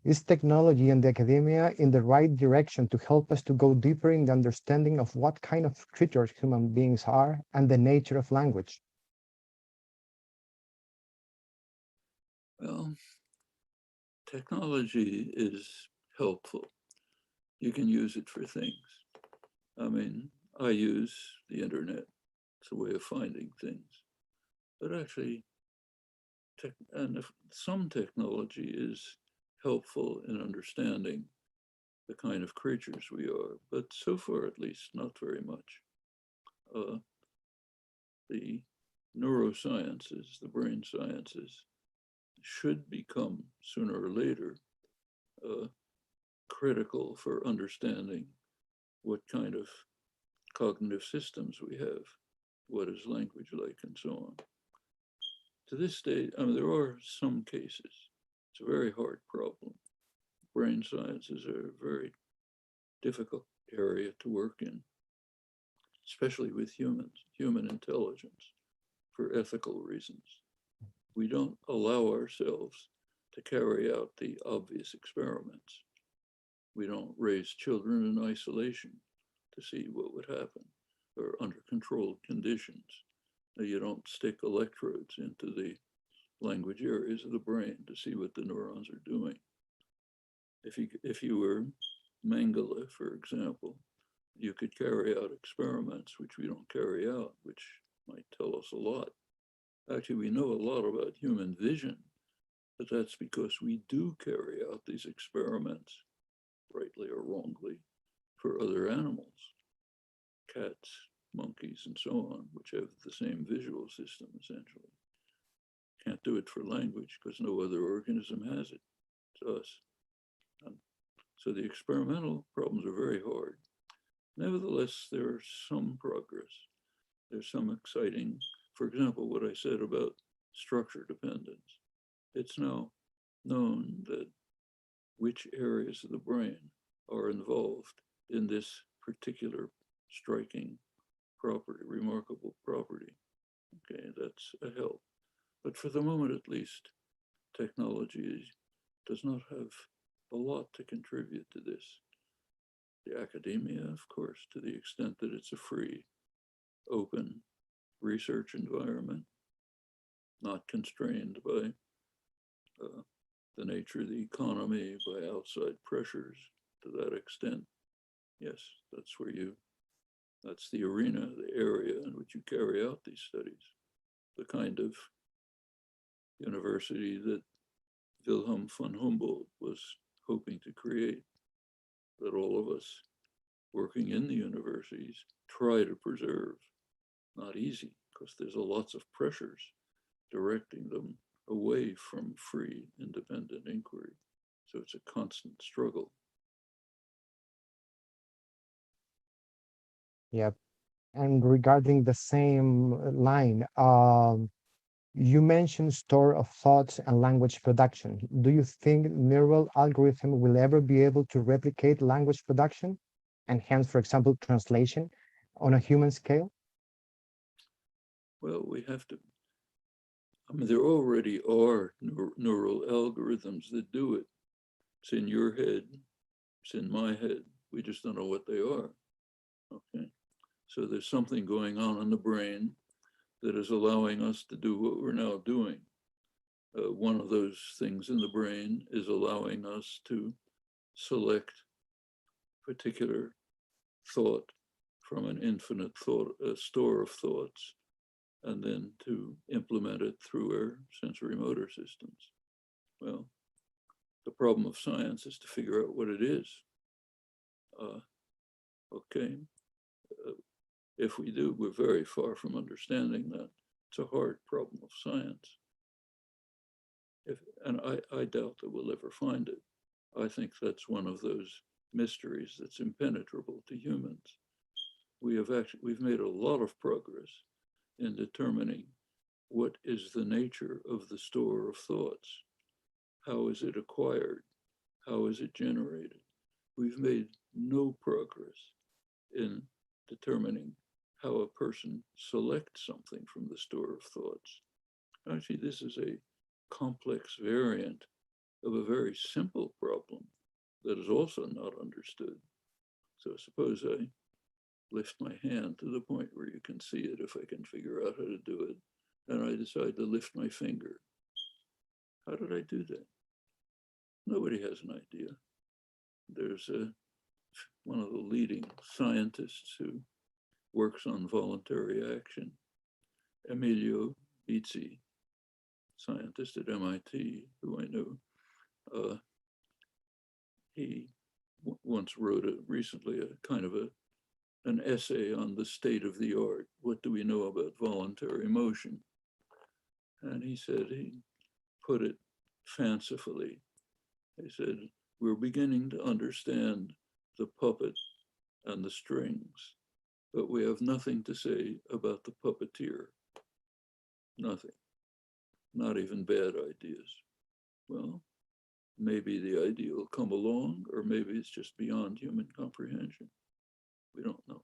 Is technology and the academia in the right direction to help us to go deeper in the understanding of what kind of creatures human beings are and the nature of language? Well, technology is helpful. You can use it for things. I mean, I use the internet. It's a way of finding things. But actually, some technology is helpful in understanding the kind of creatures we are, but so far at least, not very much. The neurosciences, the brain sciences, should become sooner or later critical for understanding what kind of cognitive systems we have, what is language like, and so on. To this day, I mean, there are some cases. It's a very hard problem. Brain sciences are a very difficult area to work in, especially with humans, human intelligence, for ethical reasons. We don't allow ourselves to carry out the obvious experiments. We don't raise children in isolation to see what would happen, or under controlled conditions. You don't stick electrodes into the language areas of the brain to see what the neurons are doing. If you were Mengele, for example, you could carry out experiments which we don't carry out, which might tell us a lot. Actually, we know a lot about human vision, but that's because we do carry out these experiments, rightly or wrongly, for other animals, cats, monkeys, and so on, which have the same visual system, essentially. Can't do it for language because no other organism has it. It's us. So the experimental problems are very hard. Nevertheless, there's some progress. There's some exciting, for example, what I said about structure dependence. It's now known that which areas of the brain are involved in this particular striking property, remarkable property. Okay, that's a help. But for the moment, at least, technology does not have a lot to contribute to this. The academia, of course, to the extent that it's a free, open research environment, not constrained by the nature of the economy, by outside pressures to that extent. Yes, that's the arena, the area in which you carry out these studies. The kind of university that Wilhelm von Humboldt was hoping to create, that all of us working in the universities try to preserve. Not easy, because there's lots of pressures directing them away from free, independent inquiry. So it's a constant struggle. Yep. And regarding the same line, you mentioned store of thoughts and language production. Do you think neural algorithm will ever be able to replicate language production and hence, for example, translation on a human scale? Well, we have to, I mean, there already are neural algorithms that do it. It's in your head, it's in my head. We just don't know what they are. Okay. So there's something going on in the brain that is allowing us to do what we're now doing. One of those things in the brain is allowing us to select particular thought from an infinite thought, store of thoughts, and then to implement it through our sensory motor systems. Well, the problem of science is to figure out what it is. Okay. If we do, we're very far from understanding that. It's a hard problem of science. And I doubt that we'll ever find it. I think that's one of those mysteries that's impenetrable to humans. We've made a lot of progress in determining what is the nature of the store of thoughts. How is it acquired? How is it generated? We've made no progress in determining how a person selects something from the store of thoughts. Actually, this is a complex variant of a very simple problem that is also not understood. So suppose I lift my hand to the point where you can see it if I can figure out how to do it, and I decide to lift my finger. How did I do that? Nobody has an idea. There's one of the leading scientists who works on voluntary action, Emilio Bizzi, scientist at MIT, who I know. He once wrote recently a kind of an essay on the state of the art. What do we know about voluntary motion? And he said, he put it fancifully. He said, we're beginning to understand the puppet and the strings, but we have nothing to say about the puppeteer. Nothing, not even bad ideas. Well, maybe the idea will come along, or maybe it's just beyond human comprehension. We don't know.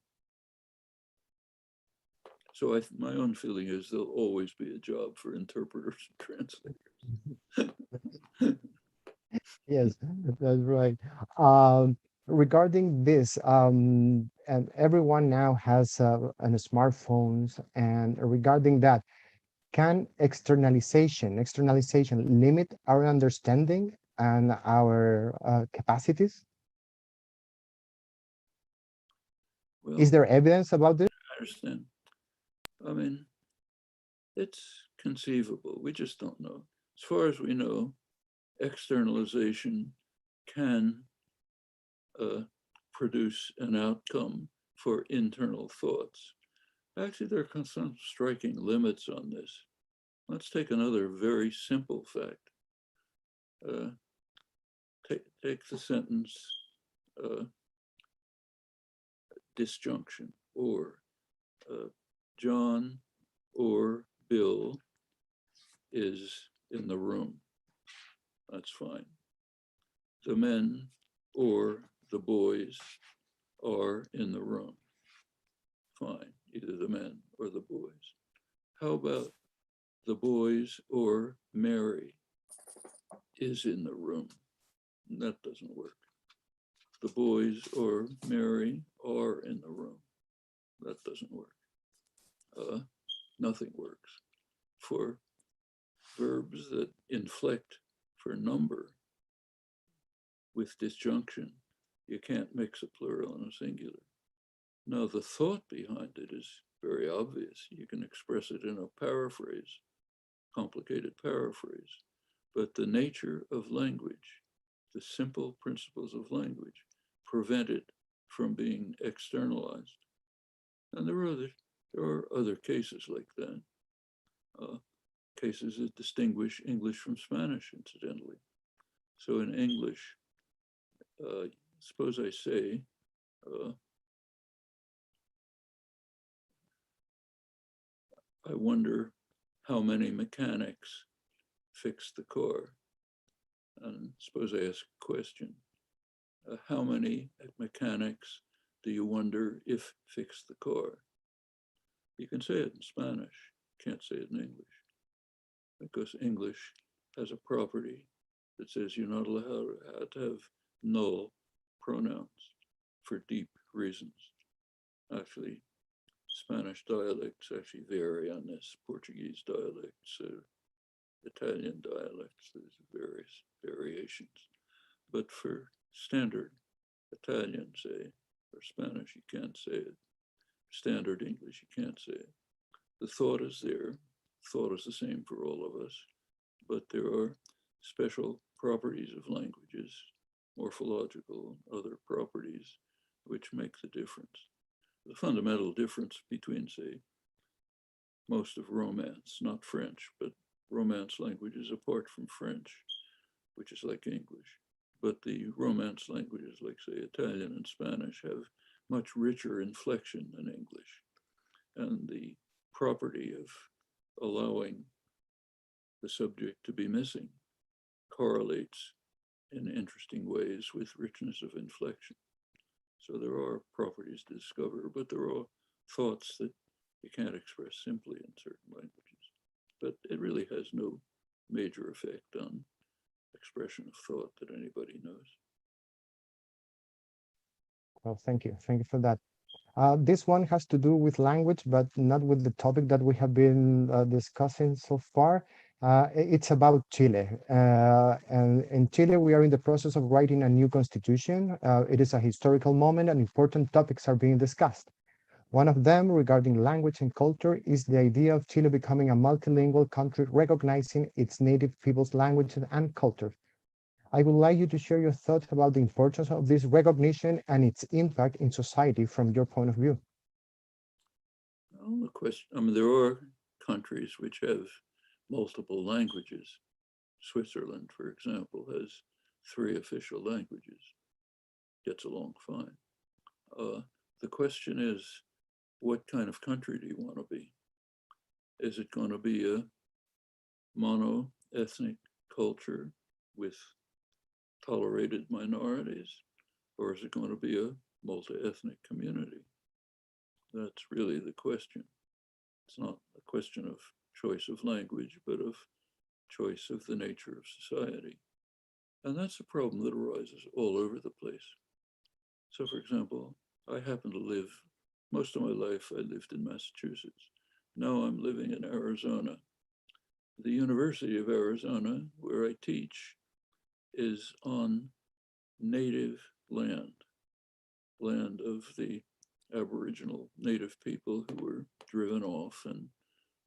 So my own feeling is there'll always be a job for interpreters and translators. Yes, that's right. Regarding this, and everyone now has an smartphones, and regarding that, can externalization limit our understanding and our capacities? Well, Is there evidence about this? I understand. I mean, it's conceivable. We just don't know. As far as we know, externalization can produce an outcome for internal thoughts. Actually, there are some striking limits on this. Let's take another very simple fact. Take the sentence disjunction, or John or Bill is in the room. That's fine. The men or the boys are in the room. Fine, either the men or the boys. How about the boys or Mary is in the room? That doesn't work. The boys or Mary are in the room. That doesn't work. Nothing works. For verbs that inflect for number with disjunction, you can't mix a plural and a singular. Now, the thought behind it is very obvious. You can express it in a paraphrase, complicated paraphrase, but the nature of language, the simple principles of language, prevent it from being externalized. And there are other cases like that, cases that distinguish English from Spanish, incidentally. So in English, suppose I say, I wonder how many mechanics fixed the car. And suppose I ask a question, how many mechanics do you wonder if fixed the car? You can say it in Spanish, can't say it in English, because English has a property that says you're not allowed to have null pronouns for deep reasons. Actually, Spanish dialects actually vary on this. Portuguese dialects, Italian dialects, there's various variations. But for standard Italian, say, or Spanish, you can't say it. Standard English, you can't say it. The thought is there. Thought is the same for all of us, but there are special properties of languages, morphological, other properties, which make the difference. The fundamental difference between, say, most of Romance, not French, but Romance languages apart from French, which is like English. But the Romance languages, like say Italian and Spanish, have much richer inflection than English. And the property of allowing the subject to be missing correlates in interesting ways with richness of inflection. So there are properties to discover, but there are thoughts that you can't express simply in certain languages. But it really has no major effect on expression of thought that anybody knows. Well, thank you. Thank you for that. This one has to do with language, but not with the topic that we have been discussing so far. It's about Chile. And in Chile, we are in the process of writing a new constitution. It is a historical moment and important topics are being discussed. One of them, regarding language and culture, is the idea of Chile becoming a multilingual country, recognizing its native people's languages and culture. I would like you to share your thoughts about the importance of this recognition and its impact in society from your point of view. Well, the question, I mean, there are countries which have multiple languages. Switzerland, for example, has 3 official languages, gets along fine. The question is, what kind of country do you want to be? Is it going to be a mono-ethnic culture with tolerated minorities, or is it going to be a multi-ethnic community? That's really the question. It's not a question of choice of language, but of choice of the nature of society. And that's a problem that arises all over the place. So for example, I happen to live, most of my life I lived in Massachusetts. Now I'm living in Arizona. The University of Arizona, where I teach, is on native land of the Aboriginal native people who were driven off and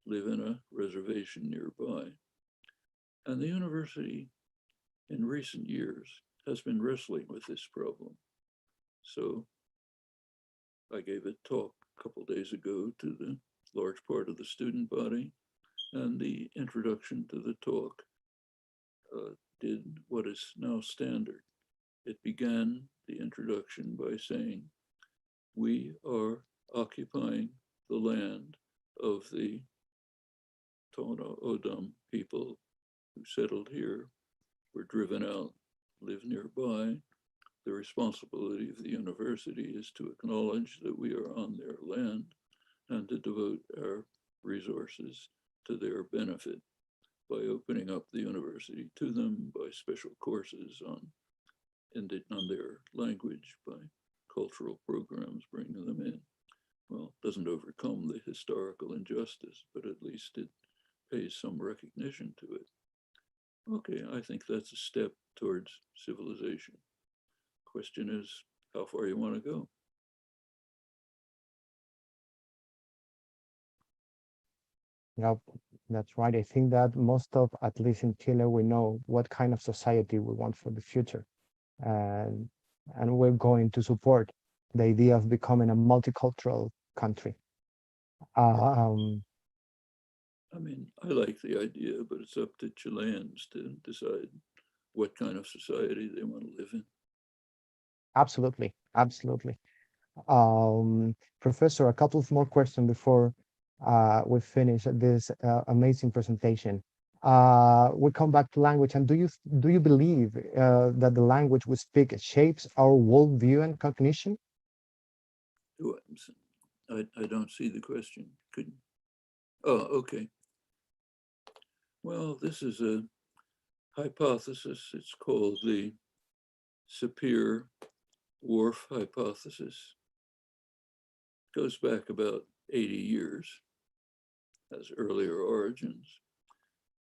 live in a reservation nearby. And the university in recent years has been wrestling with this problem. So I gave a talk a couple of days ago to the large part of the student body, and the introduction to the talk did what is now standard. It began the introduction by saying, we are occupying the land of the Tohono O'odham people who settled here, were driven out, live nearby. The responsibility of the university is to acknowledge that we are on their land and to devote our resources to their benefit by opening up the university to them, by special courses on their language, by cultural programs, bringing them in. Well, it doesn't overcome the historical injustice, but at least it pays some recognition to it. Okay, I think that's a step towards civilization. Question is how far you want to go. Yeah, that's right. I think that most of, at least in Chile, we know what kind of society we want for the future. And we're going to support the idea of becoming a multicultural country. Um, I mean, I like the idea, but it's up to Chileans to decide what kind of society they want to live in. Absolutely, absolutely. Professor, a couple of more questions before we finish this amazing presentation. We come back to language, and do you believe that the language we speak shapes our worldview and cognition? I don't see the question. Could oh, okay. Well, this is a hypothesis. It's called the Sapir-Whorf hypothesis. It goes back about 80 years, has earlier origins.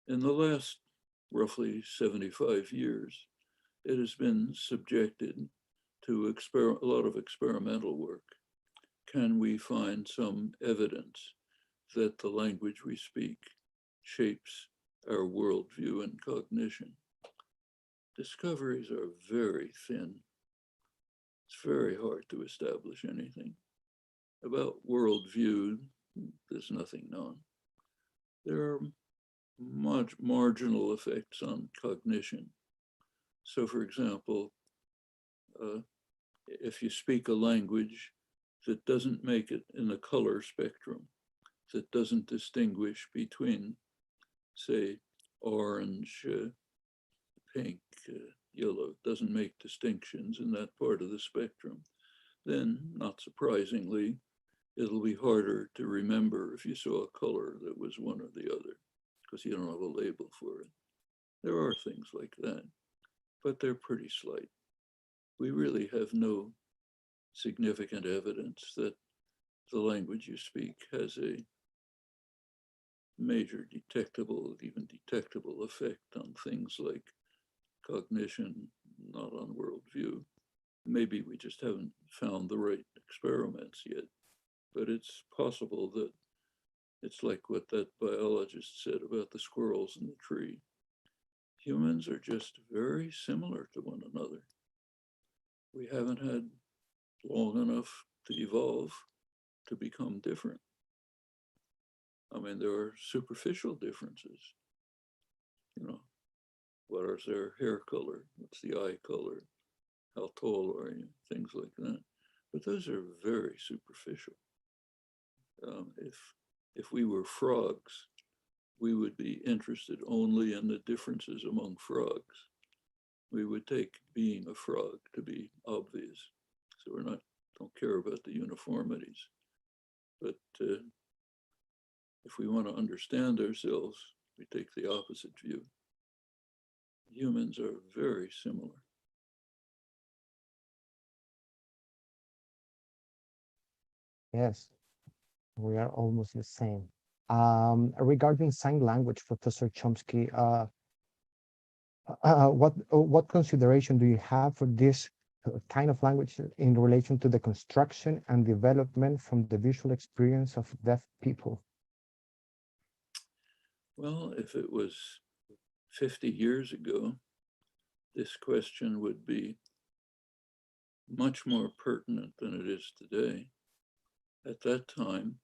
In the last roughly 75 years, it has been subjected to a lot of experimental work. Can we find some evidence that the language we speak shapes our worldview and cognition? Discoveries are very thin. It's very hard to establish anything. About worldview, there's nothing known. There are much marginal effects on cognition. So for example, if you speak a language that doesn't make it in the color spectrum, that doesn't distinguish between, say, orange, pink, yellow, doesn't make distinctions in that part of the spectrum, then not surprisingly, it'll be harder to remember if you saw a color that was one or the other, because you don't have a label for it. There are things like that, but they're pretty slight. We really have no significant evidence that the language you speak has a major detectable, even detectable effect on things like cognition, not on worldview. Maybe we just haven't found the right experiments yet, but it's possible that it's like what that biologist said about the squirrels in the tree. Humans are just very similar to one another. We haven't had long enough to evolve to become different. I mean, there are superficial differences. You know, what is their hair color? What's the eye color? How tall are you? Things like that. But those are very superficial. If we were frogs, we would be interested only in the differences among frogs. We would take being a frog to be obvious. So don't care about the uniformities. But if we want to understand ourselves, we take the opposite view. Humans are very similar. Yes, we are almost the same. Regarding sign language, Professor Chomsky, what consideration do you have for this kind of language in relation to the construction and development from the visual experience of deaf people? Well, if it was 50 years ago, this question would be much more pertinent than it is today. At that time,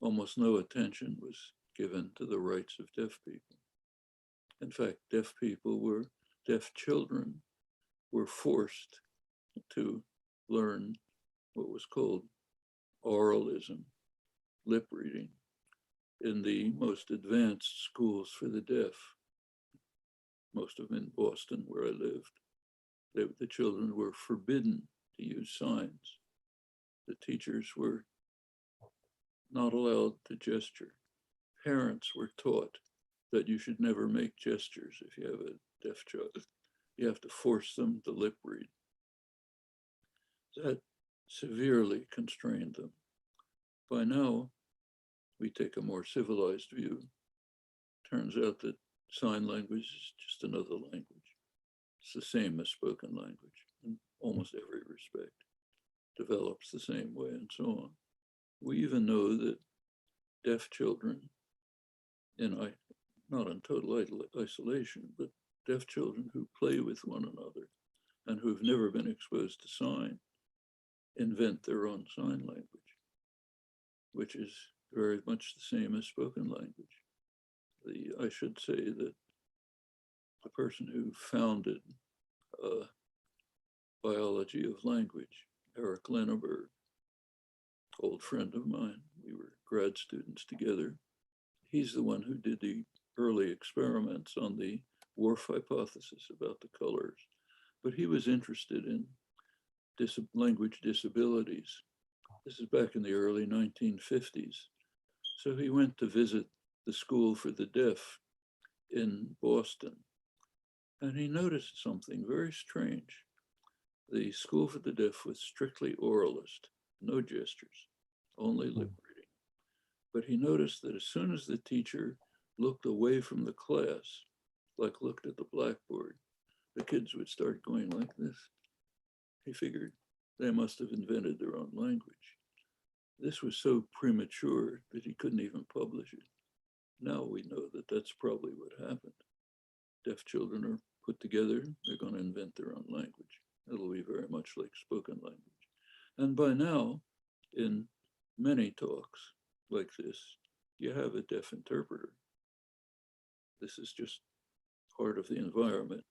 almost no attention was given to the rights of deaf people. In fact, deaf children were forced to learn what was called oralism, lip reading, in the most advanced schools for the deaf, most of them in Boston, where I lived. The children were forbidden to use signs. The teachers were not allowed to gesture. Parents were taught that you should never make gestures if you have a deaf child. You have to force them to lip read. That severely constrained them. By now, we take a more civilized view. Turns out that sign language is just another language. It's the same as spoken language in almost every respect. Develops the same way and so on. We even know that deaf children, not in total isolation, but deaf children who play with one another and who've never been exposed to sign invent their own sign language, which is very much the same as spoken language. I should say that the person who founded biology of language, Eric Lenneberg, old friend of mine, we were grad students together. He's the one who did the early experiments on the Whorf hypothesis about the colors, but he was interested in language disabilities. This is back in the early 1950s. So he went to visit the School for the Deaf in Boston, and he noticed something very strange. The School for the Deaf was strictly oralist, no gestures, only lip reading. But he noticed that as soon as the teacher looked away from the class, like looked at the blackboard, the kids would start going like this. He figured they must have invented their own language. This was so premature that he couldn't even publish it. Now we know that that's probably what happened. Deaf children are put together, they're going to invent their own language. It'll be very much like spoken language. And by now, in many talks like this, you have a deaf interpreter. This is just part of the environment.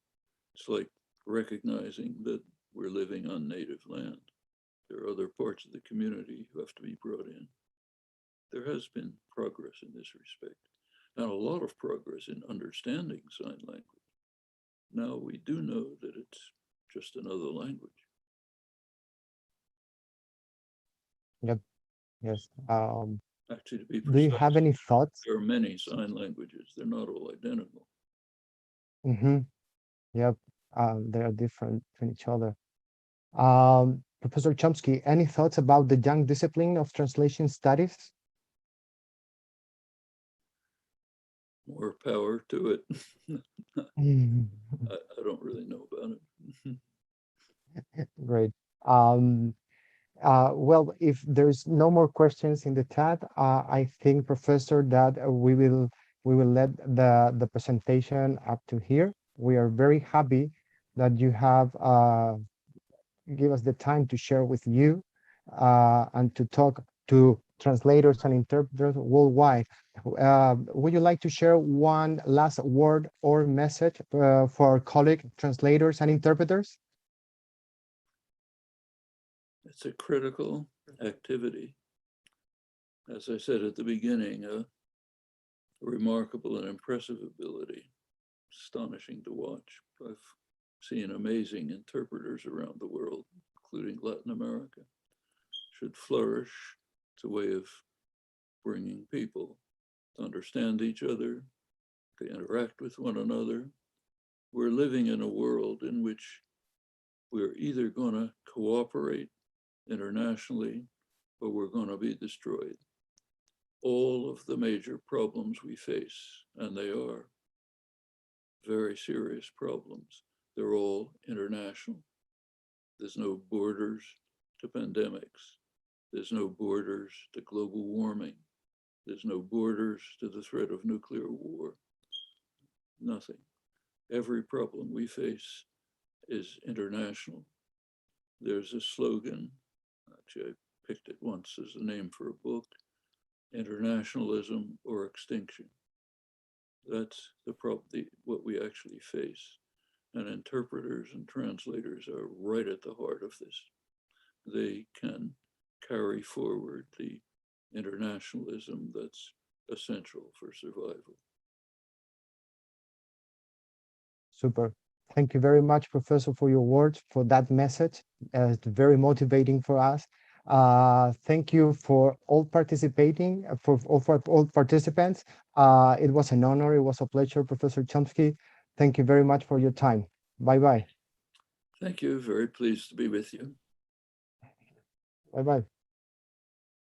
It's like recognizing that we're living on native land. There are other parts of the community who have to be brought in. There has been progress in this respect, and a lot of progress in understanding sign language. Now we do know that it's just another language. Yep. Yes. Actually, to be Do you precise, have any thoughts? there are many sign languages. They're not all identical. Yep. They are different from each other. Professor Chomsky, any thoughts about the young discipline of translation studies? More power to it. Mm, I don't really know about it. Great. Well, if there's no more questions in the chat, I think, Professor, that we will let the presentation up to here. We are very happy that you have give us the time to share with you and to talk to translators and interpreters worldwide. Would you like to share one last word or message for our colleague translators and interpreters? It's a critical activity. As I said at the beginning, a remarkable and impressive ability, astonishing to watch. I've seen amazing interpreters around the world, including Latin America. Should flourish. It's a way of bringing people to understand each other, to interact with one another. We're living in a world in which we're either going to cooperate internationally or we're going to be destroyed. All of the major problems we face, and they are very serious problems, they're all international. There's no borders to pandemics. There's no borders to global warming. There's no borders to the threat of nuclear war. Nothing. Every problem we face is international. There's a slogan, actually I picked it once as a name for a book, internationalism or extinction. That's the problem, what we actually face. And interpreters and translators are right at the heart of this. They can carry forward the internationalism that's essential for survival. Super. Thank you very much, Professor, for your words, for that message. It's very motivating for us. Thank you for all participating, for all participants. It was an honor. It was a pleasure, Professor Chomsky. Thank you very much for your time. Bye-bye. Thank you. Very pleased to be with you. Bye-bye.